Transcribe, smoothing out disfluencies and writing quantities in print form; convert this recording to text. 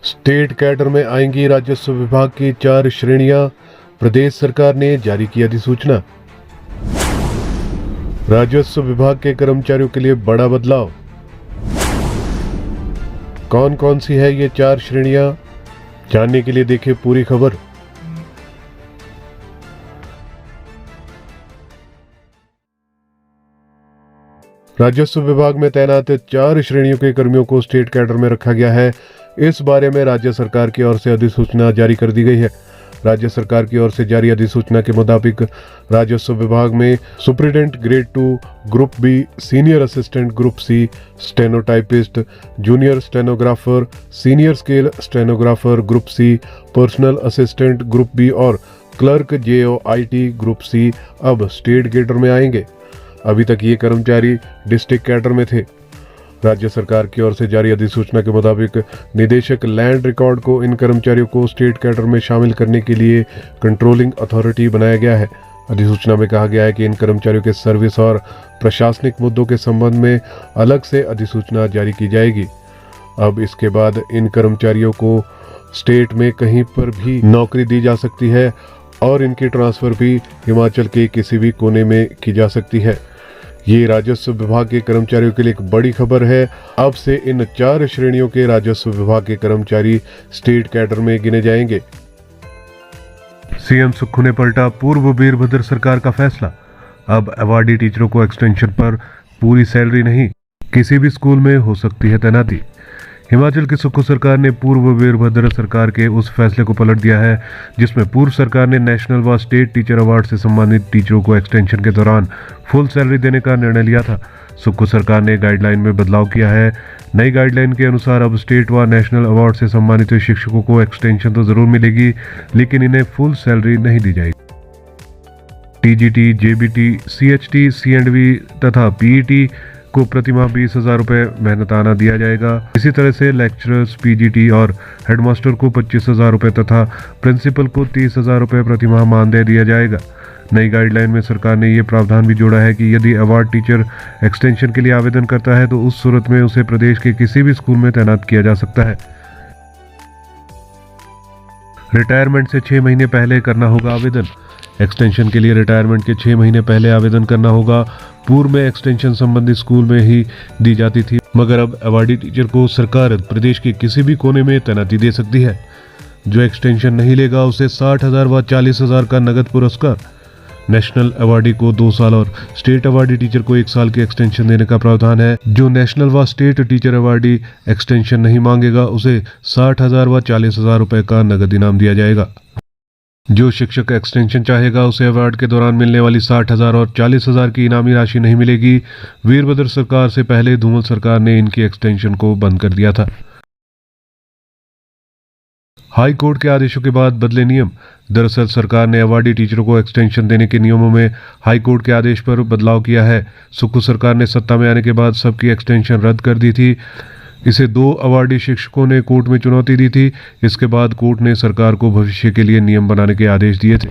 State cadre में आएंगी राजस्व विभाग की 4 श्रेणियां, प्रदेश सरकार ने जारी की अधिसूचना। राजस्व विभाग के कर्मचारियों के लिए बड़ा बदलाव। कौन कौन सी है ये 4 श्रेणियां, जानने के लिए देखिए पूरी खबर। राजस्व विभाग में तैनात 4 श्रेणियों के कर्मियों को स्टेट कैडर में रखा गया है। इस बारे में राज्य सरकार की ओर से अधिसूचना जारी कर दी गई है। राज्य सरकार की ओर से जारी अधिसूचना के मुताबिक राजस्व विभाग में superintendent grade 2 group B, senior assistant group C, stenotypist, junior stenographer, senior scale stenographer group C, personal assistant group B और क्लर्क JOIT ग्रुप सी अब स्टेट कैडर में आएंगे। अभी तक ये कर्मचारी डिस्ट्रिक्ट कैडर में थे। राज्य सरकार की ओर से जारी अधिसूचना के मुताबिक निदेशक लैंड रिकॉर्ड को इन कर्मचारियों को स्टेट कैडर में शामिल करने के लिए कंट्रोलिंग अथॉरिटी बनाया गया है। अधिसूचना में कहा गया है कि इन कर्मचारियों के सर्विस और प्रशासनिक मुद्दों के संबंध में अलग से अधिसूचना जारी की जाएगी। अब इसके बाद इन कर्मचारियों को स्टेट में कहीं पर भी नौकरी दी जा सकती है और इनकी ट्रांसफर भी हिमाचल के किसी भी कोने में की जा सकती है। ये राजस्व विभाग के कर्मचारियों के लिए एक बड़ी खबर है। अब से इन 4 श्रेणियों के राजस्व विभाग के कर्मचारी स्टेट कैडर में गिने जाएंगे। सीएम सुक्खू ने पलटा पूर्व वीरभद्र सरकार का फैसला। अब अवार्डी टीचरों को एक्सटेंशन पर पूरी सैलरी नहीं, किसी भी स्कूल में हो सकती है तैनाती। हिमाचल की सुक्खू सरकार ने पूर्व वीरभद्र सरकार के उस फैसले को पलट दिया है जिसमें पूर्व सरकार ने नेशनल व स्टेट टीचर अवार्ड से सम्मानित टीचरों को एक्सटेंशन के दौरान फुल सैलरी देने का निर्णय लिया था। सुक्खू सरकार ने गाइडलाइन में बदलाव किया है। नई गाइडलाइन के अनुसार अब स्टेट व नेशनल अवार्ड से सम्मानित शिक्षकों को एक्सटेंशन तो जरूर मिलेगी, लेकिन इन्हें फुल सैलरी नहीं दी जाएगी। TGT, JBT, CHT, C&V तथा PET को प्रतिमाह 20,000 रुपये मेहनताना दिया जाएगा। इसी तरह से लेक्चरर्स, PGT और हेडमास्टर को 25,000 रुपये तथा प्रिंसिपल को 30,000 रुपये प्रतिमाह मानदेय दिया जाएगा। नई गाइडलाइन में सरकार ने ये प्रावधान भी जोड़ा है कि यदि अवार्ड टीचर एक्सटेंशन के लिए आवेदन करता है तो उस सूरत में उसे प्रदेश के किसी भी स्कूल में तैनात किया जा सकता है। रिटायरमेंट से 6 महीने पहले करना होगा आवेदन। एक्सटेंशन के लिए रिटायरमेंट के 6 महीने पहले आवेदन करना होगा। पूर्व में एक्सटेंशन संबंधित स्कूल में ही दी जाती थी, मगर अब अवार्डी टीचर को सरकार प्रदेश के किसी भी कोने में तैनाती दे सकती है। जो एक्सटेंशन नहीं लेगा उसे 60,000 व 40,000 का नगद पुरस्कार। नेशनल अवार्डी को 2 साल और स्टेट अवार्डी टीचर को 1 साल की एक्सटेंशन देने का प्रावधान है। जो नेशनल व स्टेट टीचर अवार्डी एक्सटेंशन नहीं मांगेगा उसे 60,000 व 40,000 रुपये का नगद इनाम दिया जाएगा। जो शिक्षक एक्सटेंशन चाहेगा उसे अवार्ड के दौरान मिलने वाली 60,000 और 40,000 की इनामी राशि नहीं मिलेगी। वीरभद्र सरकार से पहले धूमल सरकार ने इनकी एक्सटेंशन को बंद कर दिया था। हाई कोर्ट के आदेशों के बाद बदले नियम। दरअसल सरकार ने अवार्डी टीचरों को एक्सटेंशन देने के नियमों में हाई कोर्ट के आदेश पर बदलाव किया है। सुक्खू सरकार ने सत्ता में आने के बाद सबकी एक्सटेंशन रद्द कर दी थी। इसे 2 अवार्डी शिक्षकों ने कोर्ट में चुनौती दी थी। इसके बाद कोर्ट ने सरकार को भविष्य के लिए नियम बनाने के आदेश दिए थे।